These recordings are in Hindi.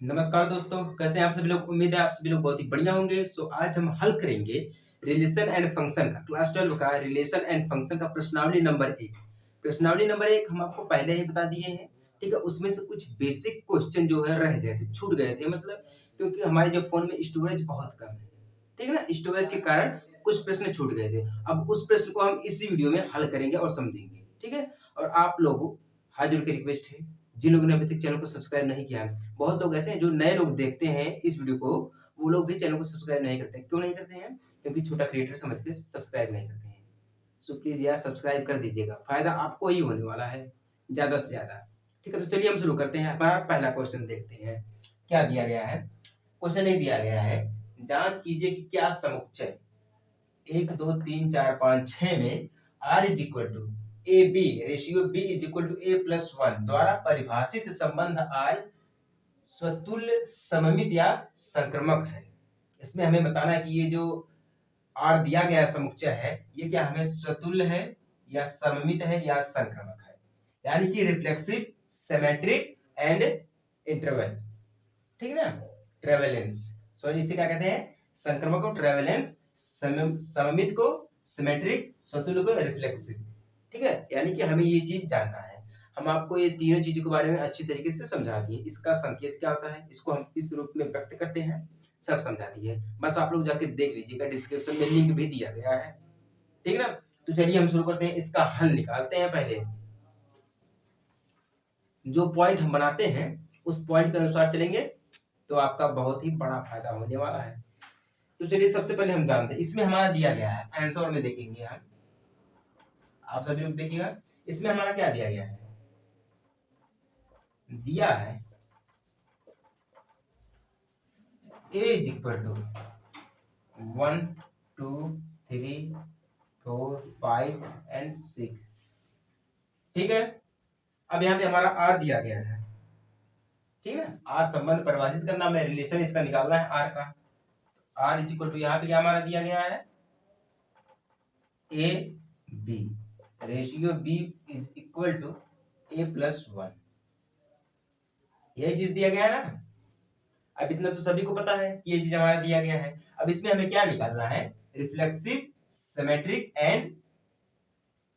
नमस्कार दोस्तों, कैसे हैं आप सभी लोग। उम्मीद है आप सभी लोग बहुत ही बढ़िया होंगे। आज हम हल करेंगे रिलेशन एंड फंक्शन का क्लास 12 का रिलेशन एंड फंक्शन का प्रश्नावली नंबर 1। प्रश्नावली नंबर 1 हम आपको पहले ही बता दिए हैं। ठीक है, उसमें से कुछ बेसिक क्वेश्चन जो है रह गए थे, छूट गए थे, मतलब क्योंकि हमारे जो फोन में स्टोरेज बहुत कम है। ठीक है ना, स्टोरेज के कारण कुछ प्रश्न छूट गए थे। अब उस प्रश्न को हम इसी वीडियो में हल करेंगे और समझेंगे। ठीक है, और आप लोगों हाथ जोड़ के रिक्वेस्ट है, जिन लोगों ने अभी तक चैनल को सब्सक्राइब नहीं किया है, बहुत लोग ऐसे हैं जो नए लोग देखते हैं इस वीडियो को, वो लोग भी चैनल को सब्सक्राइब नहीं करते हैं। क्यों नहीं करते हैं? क्योंकि छोटा क्रिएटर समझ के सब्सक्राइब नहीं करते हैं। सो प्लीज यार सब्सक्राइब कर दीजिएगा, फायदा आपको ही होने वाला है ज्यादा से ज्यादा। ठीक है, तो चलिए हम शुरू करते हैं। हमारा पहला क्वेश्चन देखते हैं क्या दिया गया है। क्वेश्चन नहीं दिया गया है, जांच कीजिए कि क्या समुच्चय 1 2 3 4 5 6 में R is equal to A B ratio B is equal to A+1 द्वारा परिभाषित संबंध I स्वतुल्य सममित या संक्रमक है। इसमें हमें बताना है कि ये जो R दिया गया समुच्चय है, ये क्या हमें स्वतुल्य है या सममित है या संक्रमक है, यानी कि रिफ्लेक्सिव, सिमेट्रिक एंड इंटरवल। ठीक है ना, ट्रेवलेंस, सॉरी इसे क्या कहते हैं, संक्रमक को ट्रेवलेंस, सममित को सिमेट्रिक, स्वतुल्य को रिफ्लेक्सिव। ठीक है, यानी कि हमें ये चीज जानना है। हम आपको ये तीनों चीजों के बारे में अच्छी तरीके से समझा दिए। इसका संकेत क्या होता है, इसको हम किस रूप में व्यक्त करते हैं, सब समझा दिए। बस आप लोग जाके देख लीजिएगा, डिस्क्रिप्शन में लिंक भी दिया गया है। ठीक है ना, तो चलिए हम शुरू करते हैं। इसका हल निकालते हैं। पहले जो पॉइंट हम बनाते हैं उस पॉइंट के अनुसार चलेंगे तो आपका बहुत ही बड़ा फायदा होने वाला है। तो चलिए सबसे पहले हम जानते हैं, इसमें हमारा दिया गया है, आंसर में देखेंगे हम, आप सभी लोग देखिएगा। इसमें हमारा क्या दिया गया है, दिया है A is equal to 1 2 3 4 5 and 6। ठीक है, अब यहाँ पे हमारा R दिया गया है। ठीक है, R संबंध परिभाषित करना, हमें रिलेशन इसका निकालना है R का। R इज इक्वल टू यहाँ पे क्या हमारा दिया गया है, A B ratio B is equal to A+1। यही चीज दिया गया है ना। अब इतना तो सभी को पता है कि ये चीज हमारा दिया गया है। अब इसमें हमें क्या निकालना है, रिफ्लेक्सिव, सिमेट्रिक एंड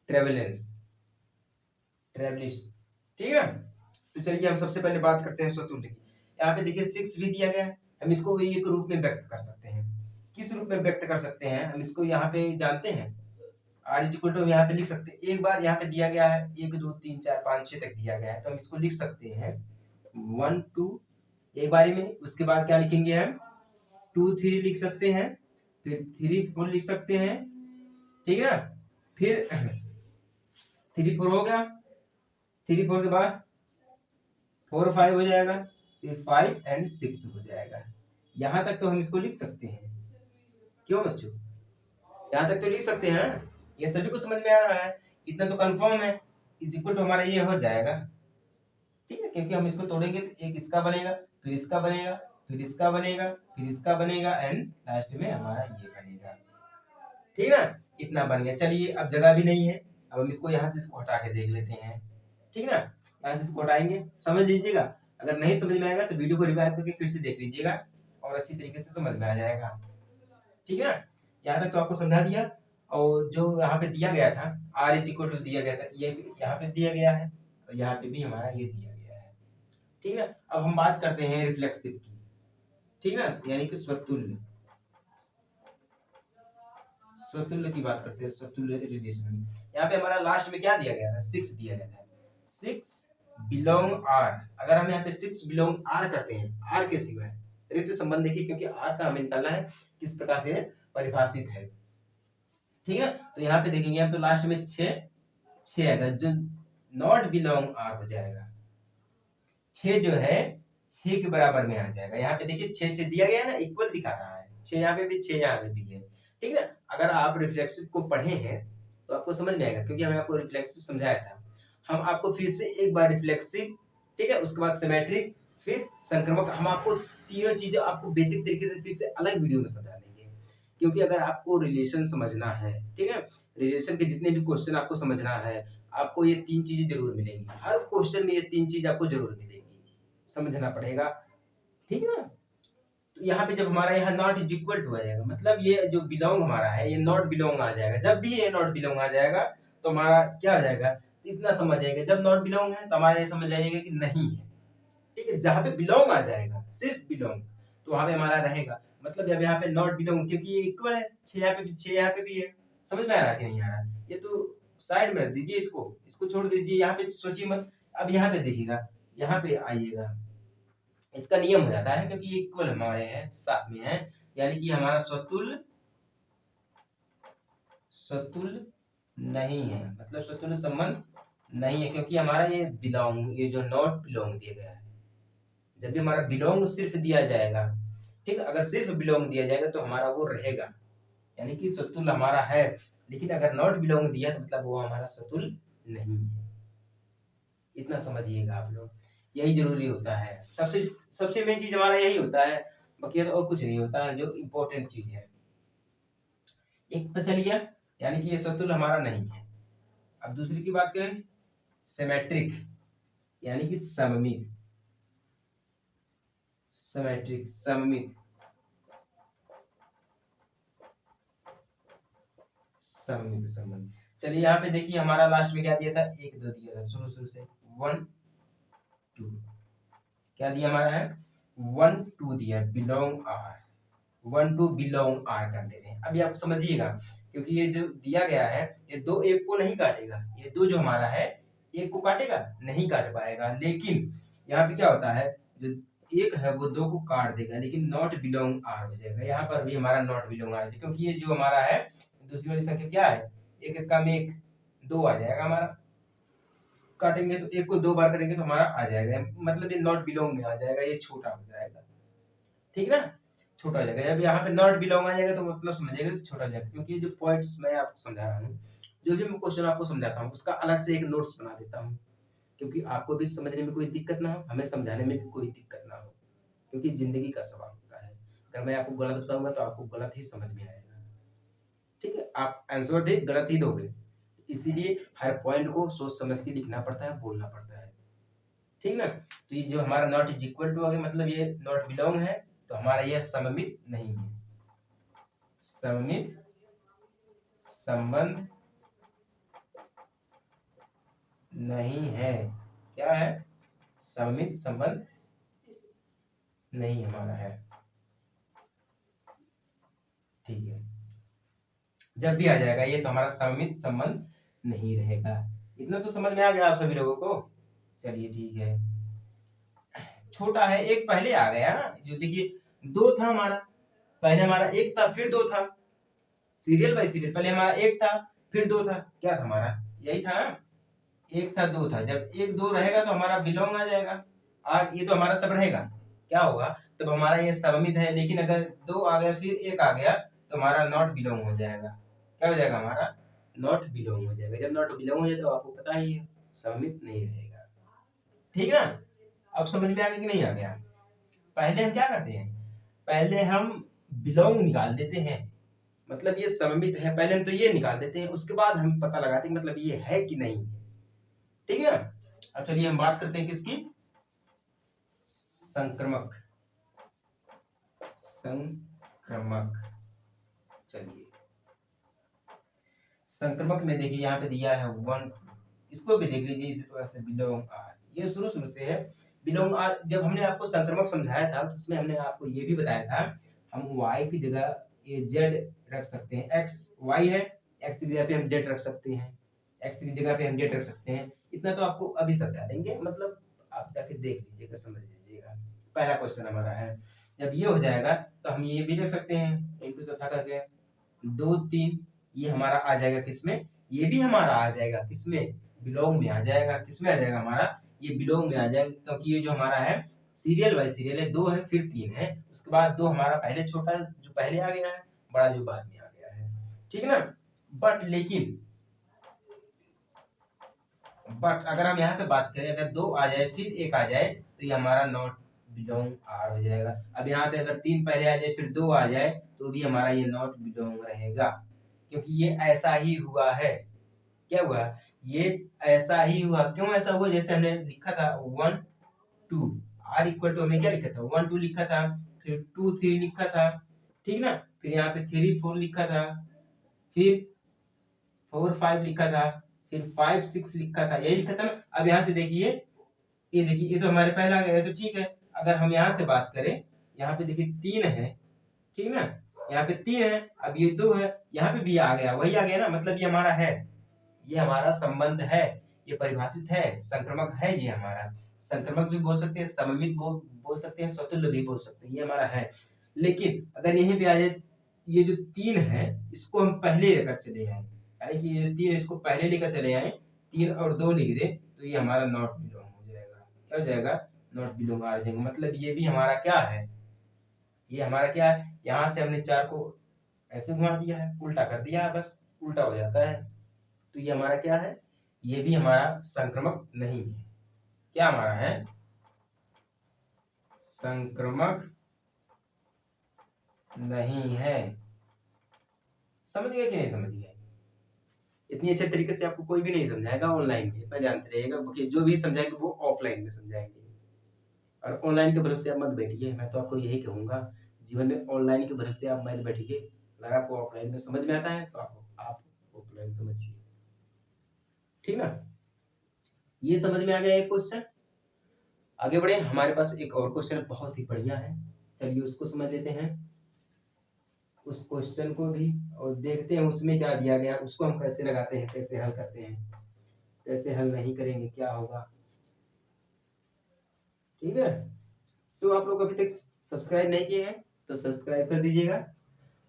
ट्रेवलेंस। ठीक है, तो चलिए हम सबसे पहले बात करते हैं स्वतुल्य की। यहाँ पे देखिए 6 भी दिया गया है, हम इसको भी एक रूप में व्यक्त कर सकते हैं। किस रूप में व्यक्त कर सकते हैं, हम इसको यहाँ पे जानते हैं, R इज इक्वल टू यहाँ पे लिख सकते हैं। एक बार यहाँ पे दिया गया है 1 2 3 4 5 6 तक दिया गया है, तो हम इसको लिख सकते हैं 1 2 एक बारी में। उसके बाद क्या लिखेंगे हम, 2 3 लिख सकते हैं, फिर 3 4 लिख सकते हैं। ठीक है ना, फिर 3 4 हो गया, 3 4 के बाद 4 5 हो जाएगा, फिर 5 एंड 6 हो जाएगा। यहाँ तक तो हम इसको लिख सकते हैं। क्यों बच्चों, यहाँ तक तो लिख सकते हैं ना, ये सभी को समझ में आ रहा है, इतना तो कंफर्म है। इज इक्वल टू हमारा ये हो जाएगा। ठीक है, क्योंकि हम इसको तोड़ेंगे तो एक इसका बनेगा, फिर इसका बनेगा, फिर इसका बनेगा, फिर इसका बनेगा एंड लास्ट में हमारा ये बनेगा। ठीक है ना, इतना बन गया। चलिए अब जगह भी नहीं है, अब हम इसको यहाँ से इसको हटा के देख लेते हैं। ठीक है ना, यहाँ से इसको हटाएंगे, समझ लीजिएगा। अगर नहीं समझ में आएगा तो वीडियो को रिवाइव करके फिर से देख लीजिएगा और अच्छी तरीके से समझ में आ जाएगा। ठीक है ना, यहाँ तक तो आपको समझा दिया। और जो यहाँ पे दिया गया था R इज इक्वल टू दिया गया था, ये यहाँ पे दिया गया है और यहाँ पे भी हमारा ये दिया गया है। ठीक है, अब हम बात करते हैं रिफ्लेक्सिव की। ठीक है, यानी कि स्वतुल्य, स्वतुल्य की बात करते हैं, स्वतुल्य रिलेशन। यहाँ पे हमारा लास्ट में क्या दिया गया है, 6 दिया गया था, 6 बिलोंग R। अगर हम यहाँ पे 6 बिलोंग R करते हैं, R के सिवाय रिक्त संबंध देखिए, क्योंकि R का हमें निकालना है किस प्रकार से परिभाषित है। ठीक है, तो यहाँ पे देखेंगे हम तो लास्ट में 6 आएगा, जो नॉट बिलोंग R हो जाएगा। 6 जो है 6 के बराबर में आ जाएगा। यहाँ पे देखिए 6 से दिया गया है ना, इक्वल दिखा रहा है, 6 यहाँ पे भी 6 यहाँ पे भी है। ठीक है, अगर आप रिफ्लेक्सिव को पढ़े हैं तो आपको समझ में आएगा, क्योंकि हमने आपको रिफ्लेक्सिव समझाया था। हम आपको फिर से एक बार रिफ्लेक्सिव, ठीक है, उसके बाद सिमेट्रिक, फिर संक्रमक, हम आपको तीनों चीजें आपको बेसिक तरीके से फिर से अलग वीडियो में समझा देंगे। क्योंकि अगर आपको रिलेशन समझना है, ठीक है, रिलेशन के जितने भी क्वेश्चन आपको समझना है, आपको ये 3 चीजें जरूर मिलेंगी। हर क्वेश्चन में ये 3 चीज आपको जरूर मिलेंगी, समझना पड़ेगा। ठीक है ना। तो यहाँ पे जब हमारा यहाँ नॉट इज इक्वल टू आ जाएगा, मतलब ये जो बिलोंग हमारा है ये नॉट बिलोंग आ जाएगा। जब भी ये नॉट बिलोंग आ जाएगा तो हमारा क्या हो जाएगा, इतना समझ जाएगा। जब नॉट बिलोंग है तो हमारा ये समझ जाएगा कि नहीं है। ठीक है, जहाँ पे बिलोंग आ जाएगा सिर्फ बिलोंग, तो वहां पे हमारा रहेगा। मतलब जब यहाँ पे नॉट बिलोंग, क्योंकि ये इक्वल है, 6 यहाँ पे भी है। समझ में आ रहा है कि नहीं आ रहा है? ये तो साइड में रख दीजिए, इसको छोड़ दीजिए, यहाँ पे सोचिए मत। अब यहाँ पे देखिएगा, यहाँ पे आइएगा, इसका नियम हो जाता है क्योंकि ये इक्वल हमारे हैं, साथ में है, यानी कि हमारा स्वतुल्य नहीं है, मतलब स्वतुल्य संबंध नहीं है, क्योंकि हमारा ये बिलोंग, ये जो नॉट बिलोंग दिया गया है। जब भी हमारा बिलोंग सिर्फ दिया जाएगा, ठीक है, अगर सिर्फ बिलोंग दिया जाएगा तो हमारा वो रहेगा, यानी कि स्वतुल्य हमारा है। लेकिन अगर नॉट बिलोंग दिया तो मतलब वो हमारा स्वतुल्य नहीं है। इतना समझिएगा आप लोग, यही जरूरी होता है। सबसे सबसे मेन चीज हमारा यही होता है, बाकी और कुछ नहीं होता है। जो इम्पोर्टेंट चीज है एक तो चल गया, यानी कि ये स्वतुल्य हमारा नहीं है। अब दूसरी की बात करें, सिमेट्रिक, यानी कि सममित, सिमेट्रिक सममित, सममित संबंध। चलिए यहाँ पे देखिए हमारा लास्ट में क्या दिया था, 1 2 दिया था शुरू से, 1 2 क्या दिया हमारा है, 1 2 दिया, बिलोंग आर, 1 2 बिलोंग आर कर देते हैं। अभी आप समझिएगा, क्योंकि ये जो दिया गया है ये दो एक को नहीं काटेगा, ये दो जो हमारा है एक को काटेगा नहीं, काट पाएगा। लेकिन यहाँ पे क्या होता है, जो एक है वो दो को काट देगा, लेकिन नॉट बिलोंग आर हो जाएगा। यहाँ पर भी हमारा नॉट बिलोंग आर, क्योंकि ये जो हमारा है दूसरी वाली संख्या क्या है, एक एक कम एक, 2 आ जाएगा हमारा। काटेंगे तो एक को 2 बार करेंगे तो हमारा आ जाएगा, मतलब ये नॉट बिलोंग में आ जाएगा, ये छोटा हो जाएगा। ठीक ना, छोटा हो जाएगा। जब यहाँ पे नॉट बिलोंग आ जाएगा तो मतलब समझिएगा कि छोटा हो जाएगा। क्योंकि जो पॉइंट्स मैं आपको समझा रहा हूँ, जो भी मैं क्वेश्चन आपको समझाता हूँ उसका अलग से एक नोट्स बना देता हूँ, क्योंकि आपको भी समझने में कोई दिक्कत ना हो, हमें समझाने में भी कोई दिक्कत ना हो, क्योंकि जिंदगी का सवाल होता है। अगर मैं आपको गलत बताऊंगा तो आपको गलत ही समझ में आएगा। ठीक है, आप आंसर भी गलत ही दोगे, इसीलिए हर पॉइंट को सोच समझ के लिखना पड़ता है, बोलना पड़ता है। ठीक ना, तो ये जो हमारा नॉट इज इक्वल टू हो गया, मतलब ये नॉट बिलोंग है, तो हमारा यह सममित नहीं है। सममित संबंध नहीं है, क्या है, सममित संबंध नहीं हमारा है। ठीक है, जब भी आ जाएगा ये तो हमारा सममित संबंध नहीं रहेगा। इतना तो समझ में आ गया आप सभी लोगों को। चलिए ठीक है, छोटा है एक पहले आ गया ना, जो देखिए 2 था हमारा, पहले हमारा 1 था फिर 2 था, सीरियल बाय सीरियल, पहले हमारा 1 था फिर 2 था, क्या था हमारा, यही था ना, 1 था 2 था। जब 1 2 रहेगा तो हमारा बिलोंग आ जाएगा, और ये तो हमारा तब रहेगा, क्या होगा, तब हमारा ये सममित है। लेकिन अगर 2 आ गया फिर 1 आ गया तो हमारा नॉट बिलोंग हो जाएगा, क्या हो जाएगा, हमारा नॉट बिलोंग हो जाएगा। जब नॉट बिलोंग हो जाए तो आपको पता ही है सममित नहीं रहेगा। ठीक है ना, अब समझ में आ गया कि नहीं आ गया। पहले हम क्या करते हैं, पहले हम बिलोंग निकाल देते हैं, मतलब ये सममित है, पहले हम तो ये निकाल देते हैं, उसके बाद हम पता लगाते हैं मतलब ये है कि नहीं है। ठीक है, अब चलिए हम बात करते हैं किसकी, संक्रमक, संक्रमक। चलिए संक्रमक में देखिए यहाँ पे दिया है 1, इसको भी देख लीजिए, इसी प्रकार से बिलोंग आर, ये शुरू से है बिलोंग आर। जब हमने आपको संक्रमक समझाया था तो इसमें हमने आपको ये भी बताया था, हम y की जगह ये z रख सकते हैं, x y है, x की जगह पे हम z रख सकते हैं, x की जगह पे हम z रख सकते हैं। इतना तो आपको अभी समझा देंगे, मतलब आप जाके देख लीजिएगा, समझ लीजिएगा। पहला क्वेश्चन हमारा है, जब ये हो जाएगा तो हम ये भी रख सकते हैं, 1 2 चौथा करके 2 3, ये हमारा आ जाएगा किसमें, ये भी हमारा आ जाएगा किसमें, बिलोंग में आ जाएगा। किसमें आ जाएगा हमारा, ये बिलोंग में आ जाएगा, क्योंकि ये जो हमारा है सीरियल बाय सीरियल है, 2 है फिर 3 है, उसके बाद 2 हमारा पहले छोटा जो पहले आ गया है, बड़ा जो बाद में आ गया है। ठीक है ना, बट लेकिन अगर हम यहाँ पे बात करें, अगर 2 आ जाए फिर 1 आ जाए तो ये हमारा नॉट बिलोंग आर हो जाएगा। अब यहाँ पे अगर 3 पहले आ जाए फिर 2 आ जाए तो भी हमारा ये नॉट बिलोंग रहेगा, क्योंकि ये ऐसा ही हुआ है। क्या हुआ, ये ऐसा ही हुआ, क्यों ऐसा हुआ, जैसे हमने लिखा था 1 2, आर इक्वल टू हमें क्या लिखा था 1 2 लिखा था, फिर 2 3 लिखा था, ठीक ना, फिर यहाँ पे 3 4 लिखा था, फिर 4 5 लिखा था, फिर 5 6 लिखा था, यही लिखा था ना। अब यहाँ से देखिए, ये देखिए ये तो हमारे पहला आ गया तो ठीक है। अगर हम यहाँ से बात करें, यहाँ पे देखिए 3 है, ठीक ना, यहाँ पे 3 है, अब ये 2 है, यहाँ पे भी आ गया, वही आ गया ना, मतलब ये हमारा है, ये हमारा संबंध है, ये परिभाषित है, संक्रमक है, ये हमारा संक्रमक भी बोल सकते हैं, सममित बोल सकते हैं, स्वतुल्य भी बोल सकते हैं, ये हमारा है। लेकिन अगर यहीं पे आ जाए, ये जो 3 है इसको हम पहले लेकर चले आए, यानी कि ये 3 इसको पहले लेकर चले आए, 3 और 2 लिख दे तो ये हमारा नॉट बिलोंग हो जाएगा। क्या हो जाएगा? नॉट बिलोंग आ जाएगा। मतलब ये भी हमारा क्या है, ये हमारा क्या है, यहाँ से हमने 4 को ऐसे घुमा दिया है, उल्टा कर दिया है, बस उल्टा हो जाता है, तो ये हमारा क्या है, ये भी हमारा संक्रमक नहीं है। क्या हमारा है? संक्रमक नहीं है। समझ गए कि नहीं समझ गए? इतनी अच्छे तरीके से आपको कोई भी नहीं समझाएगा ऑनलाइन में, इतना जानते रहिएगा, क्योंकि जो भी समझाएंगे वो ऑफलाइन में समझाएंगे, और ऑनलाइन के भरोसे आप मत बैठिए। मैं तो आपको यही कहूंगा, जीवन में ऑनलाइन के भरोसे आप मत बैठिए। अगर आपको ऑफलाइन में समझ में आता है तो आप ऑफलाइन समझिए, ठीक ना। ये समझ में आ गया एक क्वेश्चन। आगे बढ़े, हमारे पास एक और क्वेश्चन बहुत ही बढ़िया है, चलिए उसको समझ लेते हैं, उस क्वेश्चन को भी, और देखते हैं उसमें क्या दिया गया, उसको हम कैसे लगाते हैं, कैसे हल करते हैं, कैसे हल नहीं करेंगे क्या होगा, ठीक है। सो आप लोग अभी तक सब्सक्राइब नहीं किए हैं तो सब्सक्राइब कर दीजिएगा,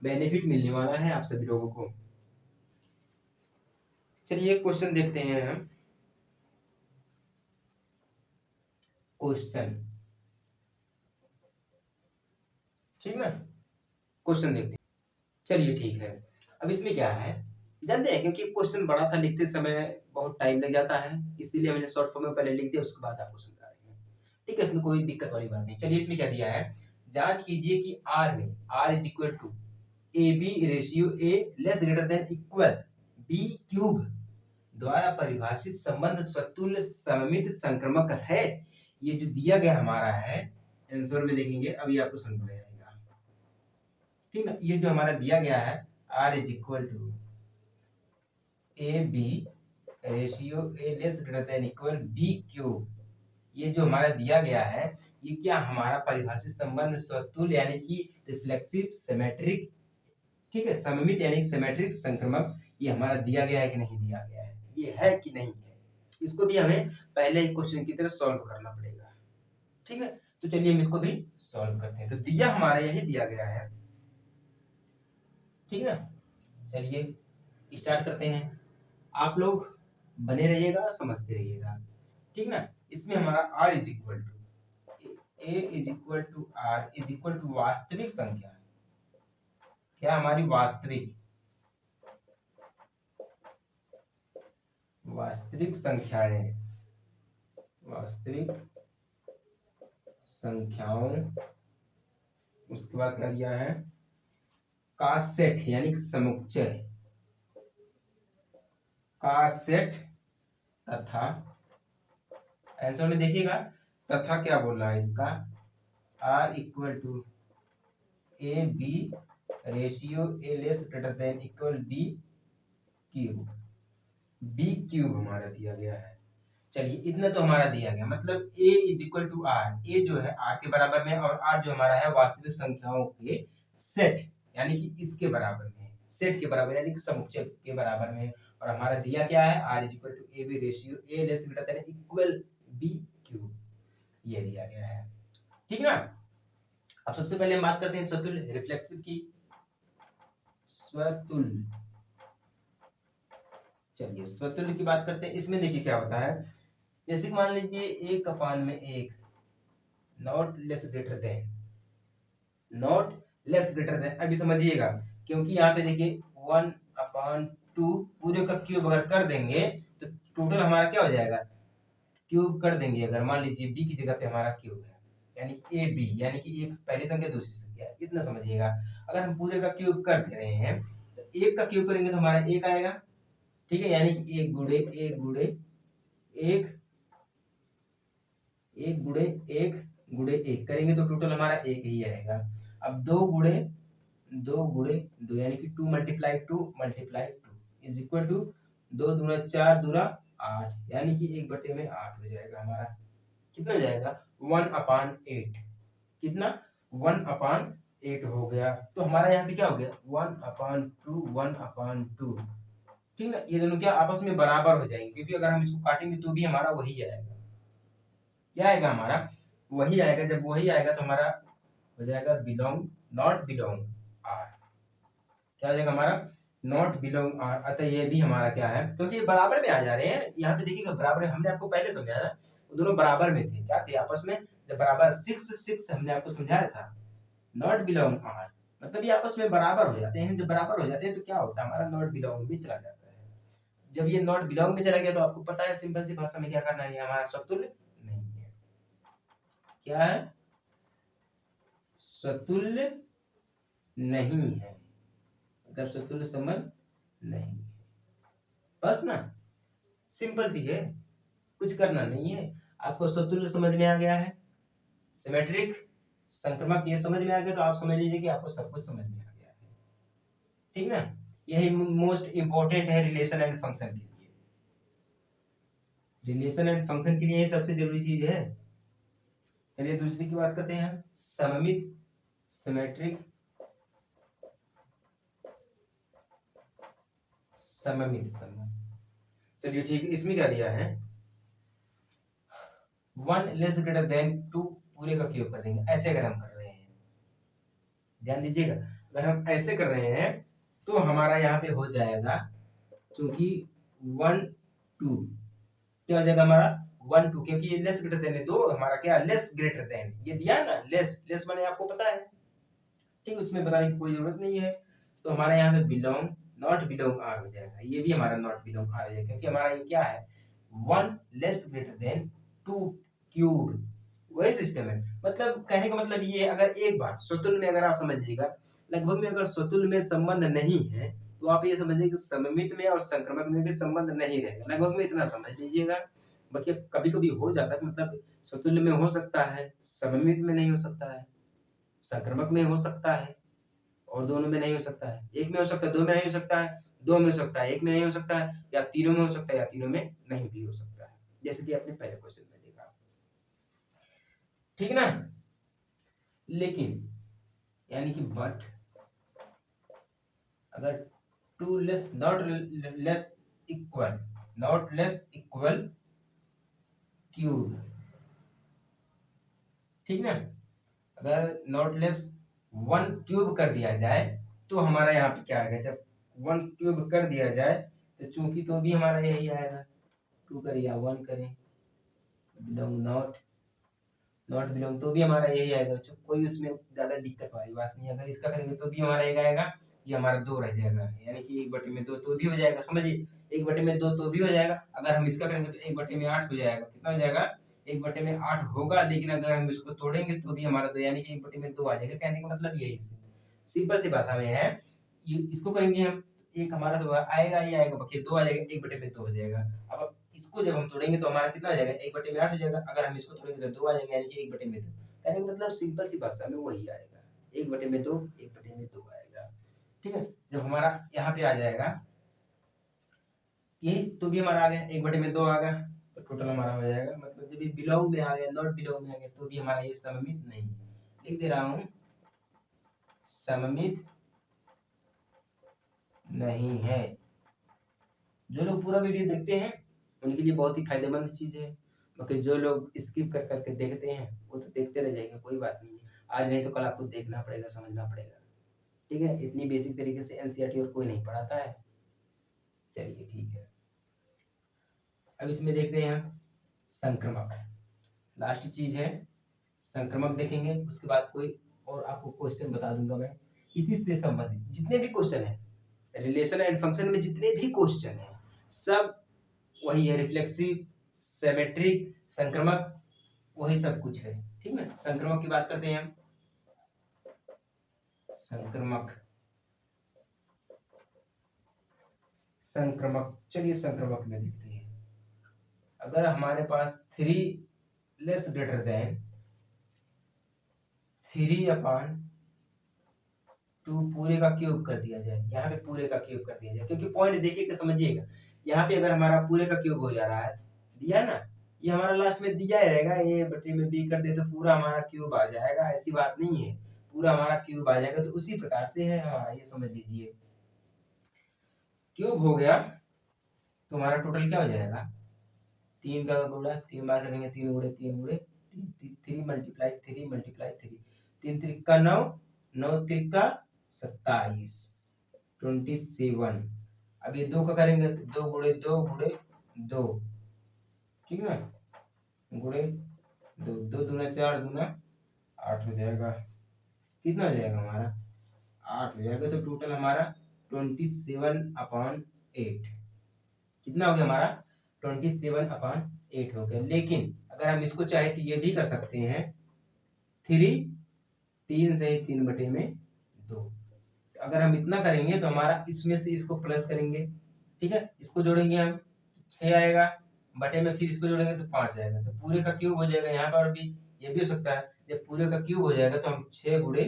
बेनिफिट मिलने वाला है आप सभी लोगों को। चलिए क्वेश्चन देखते हैं हम, क्वेश्चन, ठीक ना, क्वेश्चन देखते हैं। चलिए ठीक है, अब इसमें क्या है जानते हैं, क्योंकि क्वेश्चन बड़ा था, लिखते समय बहुत टाइम लग जाता है, इसीलिए मैंने शॉर्ट फॉर्म में पहले लिख दिया, उसके बाद आपको समझा रहे हैं, ठीक है, इसमें कोई दिक्कत वाली बात नहीं। चलिए इसमें क्या दिया है, जांच कीजिए कि आर में R is equal to A B ratio A less greater than equal B cube द्वारा परिभाषित संबंध स्वतुल्य सममित संक्रमक है। ये जो दिया गया हमारा है, आंसर में देखेंगे अभी आपको समझ में आएगा, ठीक है। ये जो हमारा दिया गया है R is equal to A B ratio A less greater than equal B cube, ये जो हमारा दिया गया है, ये क्या हमारा परिभाषित संबंध स्वतुल्य यानी कि रिफ्लेक्सिव सिमेट्रिक, ठीक है, सममित यानी सिमेट्रिक संक्रमक, ये हमारा दिया गया है कि नहीं दिया गया है, ये है कि नहीं है, इसको भी हमें पहले ही क्वेश्चन की तरह सॉल्व करना पड़ेगा, ठीक है। तो चलिए हम इसको भी सॉल्व करते हैं। तो दिया हमारा यही दिया गया है, ठीक है। चलिए स्टार्ट करते हैं, आप लोग बने रहिएगा, समझते रहिएगा, ठीक ना। इसमें हमारा r is equal to a is equal to R is equal to वास्तविक संख्या, क्या हमारी वास्तविक संख्याएं, वास्तविक संख्याओं, उसके बाद क्या दिया है, का सेट यानी समुच्चय, का सेट तथा, आंसर में देखिएगा तथा क्या बोल रहा है इसका, R equal to A B ratio A less greater than equal B cube, B cube हमारा दिया गया है। चलिए इतना तो हमारा दिया गया, मतलब a is equal to r, a जो है r के बराबर में, और r जो हमारा है वास्तविक संख्याओं के सेट यानी कि इसके बराबर में, सेट के बराबर यानी कि समुच्चय के बराबर में, और हमारा दिया क्या है, r is equal to A B ratio A less greater than equal B cube, ये दिया गया है, ठीक है ना। अब सबसे पहले हम बात करते हैं स्वतुल्य रिफ्लेक्सिव की, स्वतुल्य, चलिए स्वतुल्य की बात करते हैं। इसमें देखिए क्या होता है, जैसे मान लीजिए एक अपान में एक, not less greater then, not less greater then, अभी समझिएगा, क्योंकि यहाँ पे देखिए 1/2 पूरे का क्यूब अगर कर देंगे तो टोटल हमारा क्या हो जाएगा, क्यूब कर देंगे अगर मान लीजिए b की जगह पे हमारा क्यूब है, यानी ए बी, यानी कि एक पहली संख्या दूसरी संख्या, इतना समझिएगा। अगर हम पूरे का क्यूब कर दे रहे हैं तो एक का क्यूब करेंगे तो हमारा एक आएगा, ठीक है, यानी कि एक गुणे एक गुणे एक, एक गुणे एक गुणे 1 करेंगे तो टोटल हमारा 1 ही आएगा। अब 2 यानी कि 2 मल्टीप्लाई 2 इज इक्वल टू 2 दूना 4 दूना 8 यानी कि 1/8 हो जाएगा हमारा। कितना हो जाएगा 1/8। कितना 1/8 हो गया। तो हमारा यहाँ पे क्या हो गया 1/2 ठीक है। ये दोनों क्या आपस में बराबर हो जाएंगे, क्योंकि अगर हम इसको काटेंगे तो भी हमारा वही आएगा। क्या आएगा हमारा वही आएगा। जब वही आएगा तो हमारा हो जाएगा बिलोंग नॉट बिलोंग आर। क्या हो जाएगा हमारा नॉट बिलोंग आर। अतः ये भी हमारा क्या है, क्योंकि बराबर में आ जा रहे हैं। यहाँ पे देखिएगा बराबर, हमने आपको पहले समझाया था वो दोनों बराबर में थे। क्या थे आपस में, जब बराबर 6 हमने आपको समझाया था नॉट बिलोंग आर, मतलब ये आपस में बराबर हो जाते हैं। जब बराबर हो जाते हैं तो क्या होता है हमारा नॉट बिलोंग में चला जाता है। जब ये नॉट बिलोंग में चला गया तो आपको पता है सिंपल सी भाषा में क्या करना है, हमारा स्वतुल्य नहीं है। क्या है स्वतुल्य नहीं है। मतलब स्वतुल्य संबंध नहीं है, बस ना, सिंपल सी है, कुछ करना नहीं है। आपको स्वतुल्य समझ में आ गया है, सिमेट्रिक संक्रमक ये समझ में आ गया तो आप समझ लीजिए कि आपको सब कुछ समझ में आ गया है। ठीक ना, यही मोस्ट इंपॉर्टेंट है रिलेशन एंड फंक्शन के लिए। रिलेशन एंड फंक्शन के लिए ये सबसे जरूरी चीज है। चलिए दूसरी की बात करते हैं, सममित सिमेट्रिक सममित संबंध। चलिए ठीक है, इसमें क्या दिया है 1 लेस ग्रेटर देन 2 पूरे का क्यूब कर देंगे। ऐसे अगर हम कर रहे हैं, ध्यान दीजिएगा, अगर हम ऐसे कर रहे हैं तो हमारा यहाँ पे हो जाएगा, क्योंकि 1 2 क्या हो जाएगा हमारा 1 2, क्योंकि ये लेस ग्रेटर देन है, दो हमारा क्या लेस ग्रेटर देन ये दिया ना, लेस माने आपको पता है, ठीक, उसमें बताने की कोई जरूरत नहीं है। तो हमारा यहाँ पे बिलोंग नॉट बिलोंग आर हो जाएगा। ये भी हमारा नॉट बिलोंग आर हो जाएगा, क्योंकि हमारा ये क्या है 1 लेस ग्रेटर देन 2 क्यूब, वही सिस्टम है। मतलब कहने का मतलब ये, अगर एक बार स्वतुल्य में अगर आप समझिएगा, लगभग में अगर स्वतुल्य में संबंध नहीं है तो आप ये समझिए कि सममित में और संक्रमक में भी संबंध नहीं रहेगा। लगभग में इतना समझ लीजिएगा। बाकी कभी कभी हो जाता है, मतलब स्वतुल्य में हो सकता है, सममित में नहीं हो सकता है, संक्रमक में हो सकता है, और दोनों में नहीं हो सकता है। एक में हो सकता है, दो में नहीं हो सकता है, दो में हो सकता है, एक में नहीं हो सकता है, या तीनों में हो सकता है, या तीनों में नहीं भी हो सकता है, जैसे कि आपने पहले क्वेश्चन में देखा। ठीक ना, लेकिन यानी कि बट अगर 2 less not less equal cube, ठीक ना, अगर नॉट लेस 1 क्यूब कर दिया जाए तो हमारा यहाँ पे क्या आएगा, जब 1 क्यूब कर दिया जाए तो चूंकि तो भी हमारा यही आएगा, 2 करें या 1 करें, बिलोंग नॉट बिलोंग तो भी हमारा यही आएगा। कोई उसमें ज्यादा दिक्कत वाली बात नहीं है। अगर इसका करेंगे तो भी हमारा एक आएगा, ये हमारा 2 रह जाएगा, यानी कि 1/2 तो भी हो जाएगा। समझिए 1/2 तो भी हो जाएगा। अगर हम इसका करेंगे तो 1/8 हो जाएगा। कितना हो जाएगा 1/8 होगा, लेकिन अगर हम इसको तोड़ेंगे तो भी हमारा 2 यानी कि 1/2 आ जाएगा। कहने का मतलब यही सिंपल सी भाषा में है। इसको करेंगे हम, एक हमारा तो आएगा ही आएगा, बाकी 2 आ जाएगा, 1/2 हो जाएगा। अब इसको जब हम तोड़ेंगे तो हमारा कितना हो जाएगा 1/8 हो जाएगा। अगर हम इसको तोड़ेंगे तो 2 आ जाएगा, यानी कि 1/2। यानी मतलब सिंपल सी भाषा में वही आएगा, 1/2 आएगा। ठीक है, जब हमारा यहाँ पे आ जाएगा यही, तो भी हमारा आ गया 1/2 आ गया, तो टोटल हमारा हो जाएगा। मतलब जब ये बिलोंग में आ गया, नॉट बिलोंग में आ गया, तो भी हमारा ये सममित नहीं है। लिख दे रहा हूँ, सममित नहीं है। जो लोग पूरा वीडियो देखते हैं उनके लिए बहुत ही फायदेमंद चीज है, बाकी जो लोग स्किप कर करके देखते हैं वो तो देखते रह जाएंगे, कोई बात नहीं है। आज नहीं तो कल आपको देखना पड़ेगा, समझना पड़ेगा। ठीक है, इतनी बेसिक तरीके से एनसीईआरटी और कोई नहीं पढ़ाता है। चलिए ठीक है, अब इसमें देखते हैं संक्रमक, लास्ट चीज है संक्रमक। देखेंगे उसके बाद कोई और आपको क्वेश्चन बता दूंगा मैं इसी से संबंधित। जितने भी क्वेश्चन है रिलेशन एंड फंक्शन में, जितने भी क्वेश्चन है सब वही है, रिफ्लेक्सिव, सिमेट्रिक, संक्रमक, वही सब कुछ है। ठीक है, संक्रमक की बात करते हैं हम। संक्रमक चलिए संक्रमक में देखते हैं। अगर हमारे पास 3 लेस ग्रेटर देन 3/2 पूरे का क्यूब कर दिया जाए। यहाँ पे पूरे का क्यूब कर दिया जाए, क्योंकि पॉइंट देखिए कि समझिएगा, यहाँ पे अगर हमारा पूरे का क्यूब हो जा रहा है, दिया ना, ये हमारा लास्ट में दिया ही रहेगा, ए बटे में बी कर दे तो पूरा हमारा क्यूब आ जाएगा, ऐसी बात नहीं है, पूरा हमारा क्यूब आ जाएगा। तो उसी प्रकार से है, हाँ ये समझ लीजिए, क्यूब हो गया तो हमारा टोटल क्या हो जाएगा, 3 का गुणा 3 बार करेंगे, 3 गुणे 3 गुणे 3 मल्टीप्लाई 3 मल्टीप्लाई 3, 3 त्रिका 9, 9 त्रिका 27, 27। अब ये 2 का करेंगे, 2 गुणे 2 गुणे 2, ठीक है ना, गुणे 2, 2 दूना 4 दूना 8 हो जाएगा। कितना हो जाएगा हमारा, 8 हो जाएगा। तो टोटल हमारा 27/8 कितना हो गया हमारा, 27/8 हो गया। लेकिन अगर हम इसको चाहे तो ये भी कर सकते हैं, 3 से 3/2। अगर हम इतना करेंगे तो हमारा इसमें से इसको प्लस करेंगे, ठीक है, इसको जोड़ेंगे हम 6 आएगा, बटे में फिर इसको जोड़ेंगे तो 5 आएगा, तो पूरे का क्यूब हो जाएगा। यहाँ पर भी ये भी हो सकता है, जब पूरे का क्यूब हो जाएगा तो हम 6 गुणे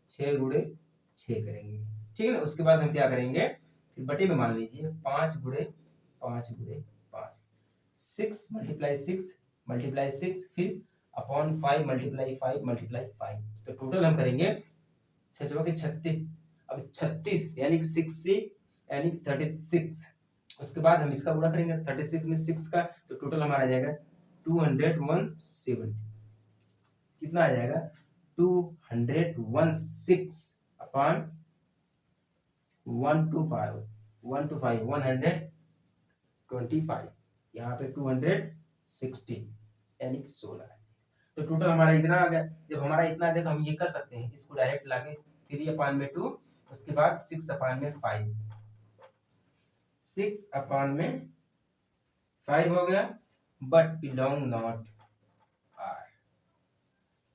6 करेंगे, ठीक है ना। उसके बाद हम क्या करेंगे, फिर बटे में मान लीजिए 5 गुणे 5 गुणे 5, 6 मल्टीप्लाई 6 फिर अपॉन 5 मल्टीप्लाई 5 मल्टीप्लाई 5। तो टोटल हम करेंगे 36। अब 36 यानी कि 6 से यानी 36। उसके बाद हम इसका गुणा करेंगे 36 में 6 का, तो टोटल हमारा आ जाएगा 217। कितना आ जाएगा, 216 अपॉन 125 125 यहाँ पे 260 यानी कि 16 है। तो टोटल हमारा इतना आ गया। जब हमारा इतना आ गया तो हम ये कर सकते हैं, इसको डायरेक्ट लाके 3/2, उसके बाद 6/5, 6/5 हो गया, बट बिलोंग नॉट आर।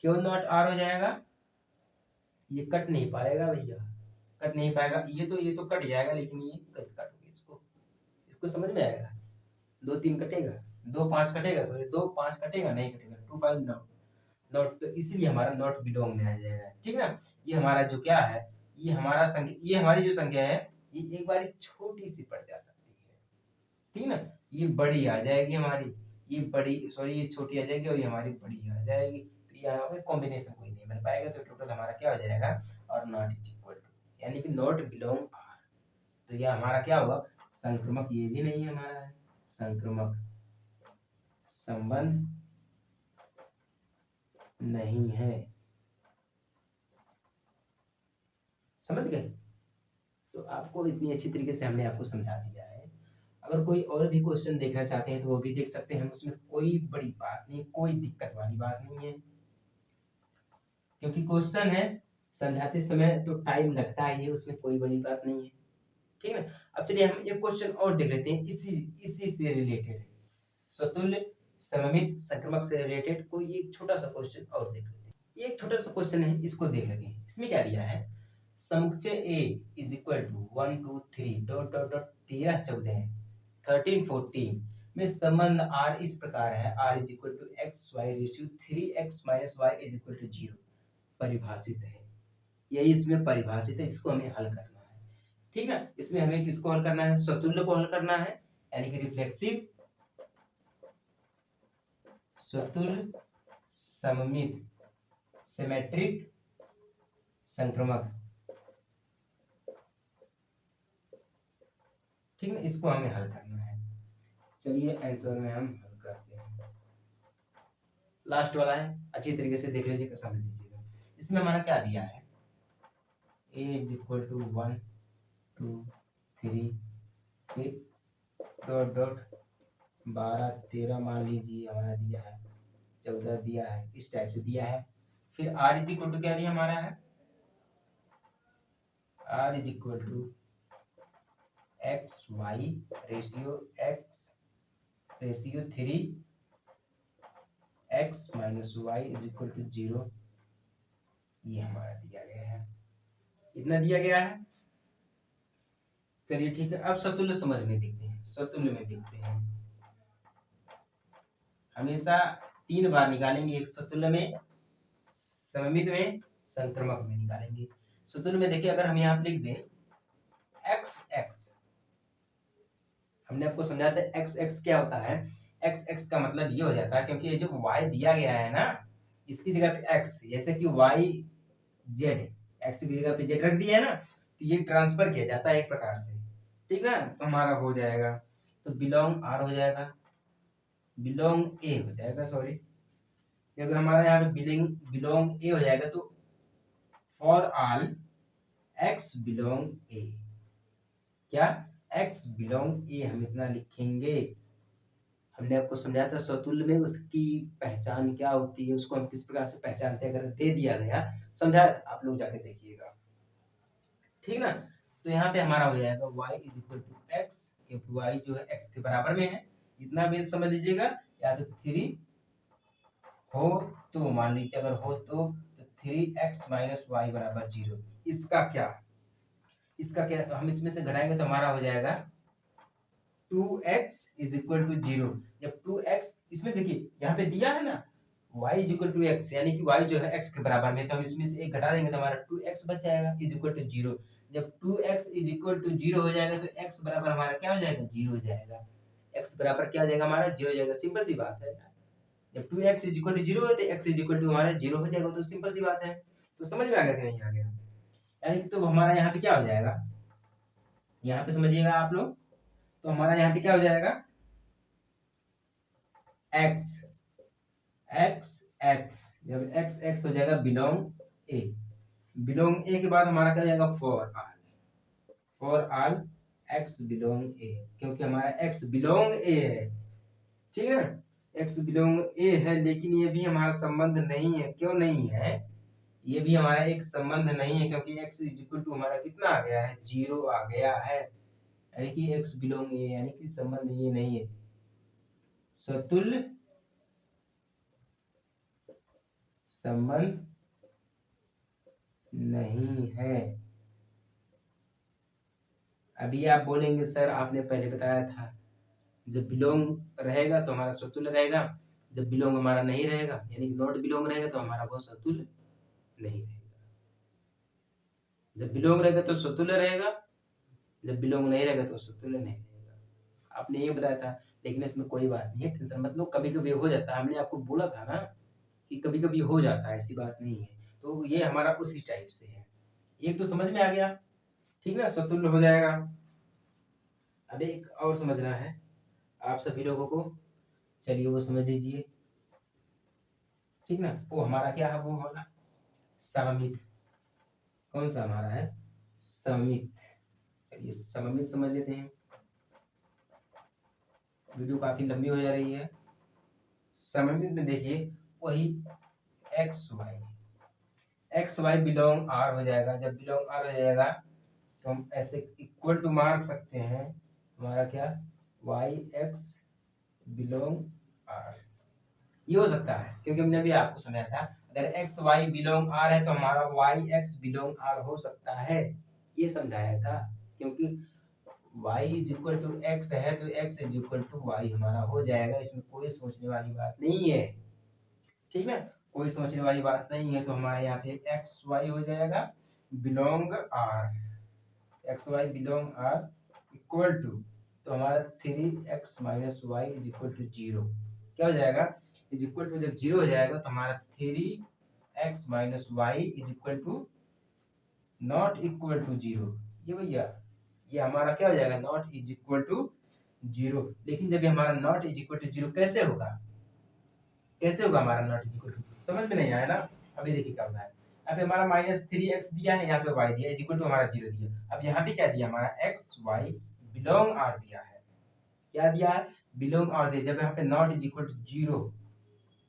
क्यों नॉट आर हो जाएगा, ये कट नहीं पाएगा भैया, कट नहीं पाएगा। ये तो कट जाएगा, लेकिन ये कैसे काटोगे इसको समझ में आएगा। 2 3 कटेगा, 2 5 कटेगा, सॉरी 2 5 कटेगा, नहीं कटेगा, 2 5 नॉट, तो इसीलिए हमारा नॉट बिलोंग में आ जाएगा, ठीक है ना। ये हमारा जो क्या है, ये हमारा संख्या, ये हमारी जो संख्या है, ये एक बार छोटी सी पड़ जा सकती है, ठीक है ना। ये बड़ी आ जाएगी हमारी, ये बड़ी, सॉरी ये छोटी आ जाएगी और ये हमारी बड़ी आ जाएगी। तो यहाँ पे कॉम्बिनेशन कोई नहीं बन पाएगा। तो टोटल हमारा क्या हो जाएगा, और नॉट इज इक्वल टू, यानी कि नॉट बिलोंग आर। तो यह हमारा क्या हुआ, संक्रमक। ये भी नहीं हमारा है संक्रमक, संबंध नहीं है, समझ गए। तो आपको इतनी अच्छी तरीके से हमने आपको समझा दिया है। अगर कोई और भी क्वेश्चन देखना चाहते हैं तो वो भी देख सकते हैं, उसमें कोई बड़ी बात नहीं, कोई दिक्कत वाली बात नहीं है, क्योंकि क्वेश्चन है, समझाते समय तो टाइम लगता ही है, उसमें कोई बड़ी बात नहीं है, ठीक है। अब चलिए हम एक क्वेश्चन और देख लेते हैं, इसी से रिलेटेड, स्वतुल्य सममित संक्रमक से रिलेटेड कोई एक छोटा सा क्वेश्चन और देख लेते हैं। ये एक छोटा सा क्वेश्चन है, इसको देख लेते हैं। इसमें क्या दिया है, समुच्चय A is equal to 1 2 3 dot dot dot 13 14 13 14 में संबंध R इस प्रकार है, R is equal to X Y ratio 3x minus Y is equal to 0 परिभाषित है। यही इसमें परिभाषित है, इसको हमें हल करना है, ठीक है। इसमें हमें किसको हल करना है, स्वतुल्य को हल करना है, यानी कि रिफ्लेक्सिव स्वतुल्य सममित सिमेट्रिक संक्रमक, ठीक है, इसको हमें हल करना है। चलिए आंसर में हम हल करते हैं। लास्ट वाला है, अच्छी तरीके से देख लीजिएगा, समझ लीजिएगा। इसमें हमारा क्या दिया है, a इज इक्वल टू 1 2 3 फिर डॉट डॉट 12 13 मान लीजिए हमारा दिया है, 14 दिया है, इस टाइप से दिया है। फिर r इज इक्वल टू क्या दिया हमारा है, r is equal to X Y ratio 3 x minus Y is equal to 0, ये हमारा दिया गया है, इतना दिया गया है। चलिए ठीक है, अब समतुल्य समझ में देखते हैं, समतुल्य में देखते हैं। हमेशा 3 बार निकालेंगे एक समतुल्य में, सममित में, संक्रमक में निकालेंगे। सूत्र में देखिए, अगर हम यहाँ पे लिख दें एक्स एक्स, हमने आपको समझाया था एक्स एक्स क्या होता है। एक्स एक्स का मतलब ये हो जाता है, क्योंकि ये जो वाई दिया गया है ना, इसकी जगह पे एक्स, जैसे कि वाई जेड, एक्स की जगह पे जेड रख दिया है ना, तो ये ट्रांसफर किया जाता है एक प्रकार से, ठीक है। तो हमारा हो जाएगा, तो बिलोंग आर हो जाएगा, बिलोंग ए हो जाएगा, सॉरी, क्योंकि हमारा यहाँ पे बिलोंग ए हो जाएगा, तो फॉर ऑल एक्स बिलोंग ए, क्या एक्स बिलोंग ए, हम इतना लिखेंगे। हमने आपको समझाया था स्वतुल्य में उसकी पहचान क्या होती है, उसको हम किस प्रकार से पहचानते हैं, अगर दे दिया गया, समझाया आप लोग जाके देखिएगा, ठीक ना। तो यहाँ पे हमारा हो जाएगा y is equal to X, क्योंकि y जो है x के बराबर में है, इतना भी समझ लीजिएगा। या तो 3 हो, तो मान लीजिए अगर हो तो 3x माइनस वाई बराबर 0। इसका क्या, तो हम इसमें से घटाएंगे तो हमारा हो जाएगा 2x इज इक्वल टू 0। जब 2x, इसमें देखिए यहाँ पे दिया है ना y is equal to X, यानी कि y जो है x के बराबर में, तो हम इसमें से एक घटा देंगे तो हमारा 2x बच जाएगा इज इक्वल टू 0। जब 2x इज इक्वल टू 0 हो जाएगा तो x बराबर हमारा क्या हो जाएगा, 0 हो जाएगा। x बराबर क्या हो जाएगा, हमारा 0 हो जाएगा, सिंपल सी बात है। जब 2x इज इक्वल टू 0 हो तो x इज इक्वल टू हमारा 0 हो जाएगा, तो सिंपल सी बात है। तो समझ में आ गया कि नहीं आ गया, यानी कि तो हमारा यहाँ पे क्या हो जाएगा, यहाँ पे समझिएगा आप लोग, तो हमारा यहाँ पे क्या हो जाएगा, x x x, जब x x हो जाएगा बिलोंग ए, बिलोंग ए के बाद हमारा क्या हो जाएगा फॉर ऑल x बिलोंग ए, क्योंकि हमारा x बिलोंग ए है, ठीक है। x बिलोंग ए है, लेकिन ये भी हमारा संबंध नहीं है। क्यों नहीं है, ये भी हमारा एक संबंध नहीं है, क्योंकि x इज इक्वल टू हमारा कितना आ गया है, 0 आ गया है, यानी कि x बिलोंग ए, यानी कि संबंध ये नहीं है, स्वतुल्य संबंध नहीं है। अभी आप बोलेंगे सर आपने पहले बताया था, जब बिलोंग रहेगा तो हमारा स्वतुल्य रहेगा, जब बिलोंग हमारा नहीं रहेगा, यानी नॉट बिलोंग रहेगा, तो हमारा वो स्वतुल्य नहीं रहेगा। जब बिलोंग रहेगा तो स्वतुल्य रहेगा, जब बिलोंग नहीं रहेगा तो स्वतुल्य नहीं रहेगा। आपने ये बताया था, लेकिन इसमें कोई बात नहीं है, टेंशन मत लो, कभी कभी हो जाता है, हमने आपको बोला था ना कि कभी कभी हो जाता है, ऐसी बात नहीं है। तो ये हमारा उसी टाइप से है, एक तो समझ में आ गया, ठीक ना, स्वतुल्य हो जाएगा। अब एक और समझना है आप सभी लोगों को, चलिए वो समझ लीजिए, ठीक ना। वो हमारा क्या है, वो होगा सममित। कौन सा हमारा है, सममित। चलिए सममित समझ लेते हैं, वीडियो काफी लंबी हो जा रही है। सममित में देखिए वही एक्स वाई बिलोंग आर हो जाएगा। जब बिलोंग आर हो जाएगा तो हम ऐसे इक्वल टू मार सकते हैं, हमारा क्या, वाई एक्स बिलोंग आर, ये हो सकता है, क्योंकि हमने अभी आपको समझाया था, अगर एक्स वाई बिलोंग आर है तो हमारा वाई एक्स बिलोंग आर हो सकता है, ये समझाया था। क्योंकि y is equal to X है तो x is equal to Y हमारा हो जाएगा, इसमें कोई सोचने वाली बात नहीं है, ठीक है, कोई सोचने वाली बात नहीं है। तो हमारे यहाँ पे एक्स वाई हो जाएगा belong R, X Y belong R equal to, तो हमारा 3x minus Y is equal to 0 क्या हो जाएगा, इज इक्वल टू, जब 0 हो जाएगा तो हमारा 3x minus Y is equal to not equal to 0, ये भैया ये हमारा क्या हो जाएगा, नॉट इज इक्वल टू 0। लेकिन जब हमारा नॉट इज इक्वल टू 0 कैसे होगा, हमारा नॉट इज इक्वल टू, समझ में नहीं आया ना। अभी देखिए क्या होता है, अब हमारा -3x दिया है, यहाँ पे y दिया इज इक्वल टू हमारा 0 दिया। अब यहाँ पे क्या दिया, हमारा x y बिलोंग r दिया है, क्या दिया है, बिलोंग r दिया। जब यहाँ पे नॉट इज इक्वल टू 0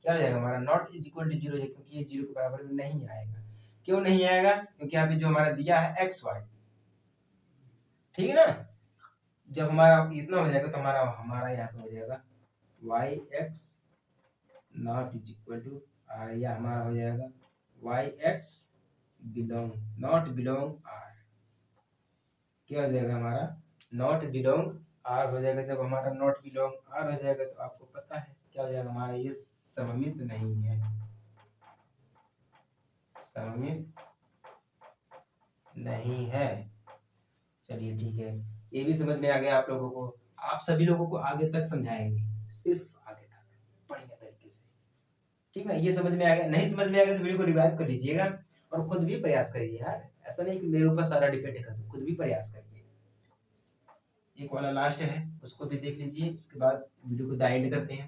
क्या हो जाएगा, हमारा नॉट इज इक्वल टू 0, क्योंकि ये 0 के बराबर में नहीं आएगा। क्यों नहीं आएगा, क्योंकि यहाँ पे जो हमारा दिया है x y, ठीक है ना। जब हमारा इतना हो जाएगा तो हमारा यहाँ पे हो जाएगा Y X not is equal to R, या हमारा हो जाएगा Y X belong not belong R, क्या हो जाएगा, हमारा नॉट बिलोंग आर हो जाएगा। जब हमारा नॉट बिलोंग आर हो जाएगा तो आपको पता है क्या हो जाएगा, हमारा ये सममित नहीं है, सममित नहीं है। चलिए ठीक है, ये भी समझ में आ गया आप लोगों को। आप सभी लोगों को आगे तक समझाएंगे, सिर्फ आगे तक बढ़िया तरीके से, ठीक है। ये समझ में आ गया, नहीं समझ में आ गया तो वीडियो को रिवाइव कर लीजिएगा और खुद भी प्रयास करिए यार। ऐसा नहीं कि मेरे ऊपर सारा डिपेंड है, तो खुद भी प्रयास करिए। एक वाला लास्ट है, उसको भी देख लीजिए, उसके बाद वीडियो को एंड करते हैं,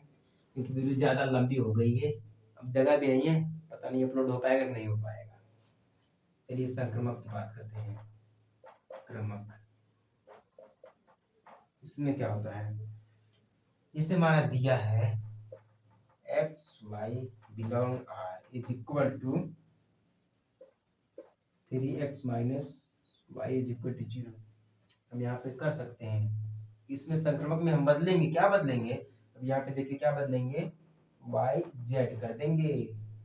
क्योंकि वीडियो ज़्यादा लंबी हो गई है। अब जगह भी नहीं है, पता नहीं अपलोड हो पाएगा कि नहीं हो पाएगा। चलिए संक्रमक की बात करते हैं। संक्रमक, इसमें क्या होता है, इसे हमारा दिया है X Y belong R is equal to 3x minus Y is equal to 0। हम यहाँ पे कर सकते हैं, इसमें संक्रमक में हम बदलेंगे, क्या बदलेंगे, अब यहाँ पे देखिए क्या बदलेंगे, y z कर देंगे।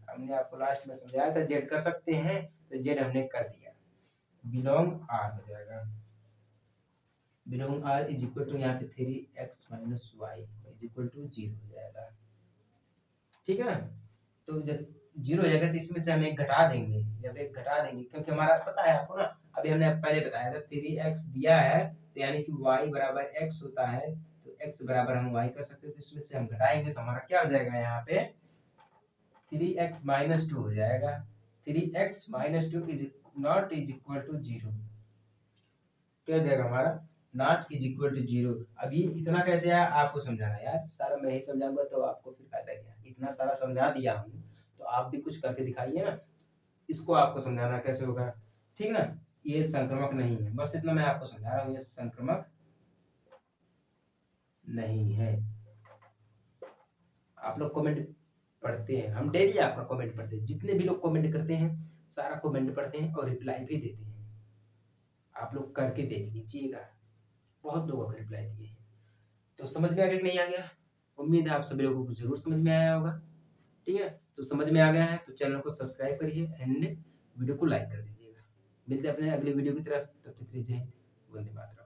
हमने आपको लास्ट में समझाया था z कर सकते हैं, तो z हमने कर दिया, बिलोंग r हो जाएगा। Belong r is equal to यहाँ पे 3x minus Y is equal to 0 हो जाएगा, ठीक है। तो जब 0 हो जाएगा तो इसमें से हम एक घटा देंगे, जब एक घटा देंगे, क्योंकि हमारा पता है आपको ना, अभी हमने पहले बताया था 3x दिया है, तो यानी कि y बराबर x होता है, तो x बराबर हम y कर सकते हैं, तो इसमें से हम घटाएंगे तो हमारा क्या हो जाएगा, यहाँ पे 3x माइनस 2 हो जाएगा। 3x minus 2 is not is equal to 0, क्या हो जाएगा हमारा, नॉट इज इक्वल टू 0। अब ये इतना कैसे आया आपको समझाना यार, सारा मैं ही समझाऊंगा तो आपको फिर फायदा क्या, इतना सारा समझा दिया हूँ तो आप भी कुछ करके दिखाइए ना, इसको आपको समझाना कैसे होगा, ठीक ना। ये संक्रमक नहीं है, बस इतना मैं आपको समझा रहा हूँ, ये संक्रमक नहीं है। आप लोग कमेंट पढ़ते हैं, हम डेली आपका कमेंट पढ़ते हैं, जितने भी लोग कमेंट करते हैं सारा कमेंट पढ़ते हैं और रिप्लाई भी देते हैं। आप लोग करके देख लीजिएगा, बहुत लोगों को रिप्लाई दिए हैं। तो समझ में आ गया कि नहीं आ गया, उम्मीद है आप सभी लोगों को जरूर समझ में आया होगा, ठीक है। तो समझ में आ गया है तो चैनल को सब्सक्राइब करिए एंड वीडियो को लाइक कर दीजिएगा। मिलते हैं अपने अगले वीडियो की तरफ, तब तक के लिए जय हिंद, वंदे मातरम।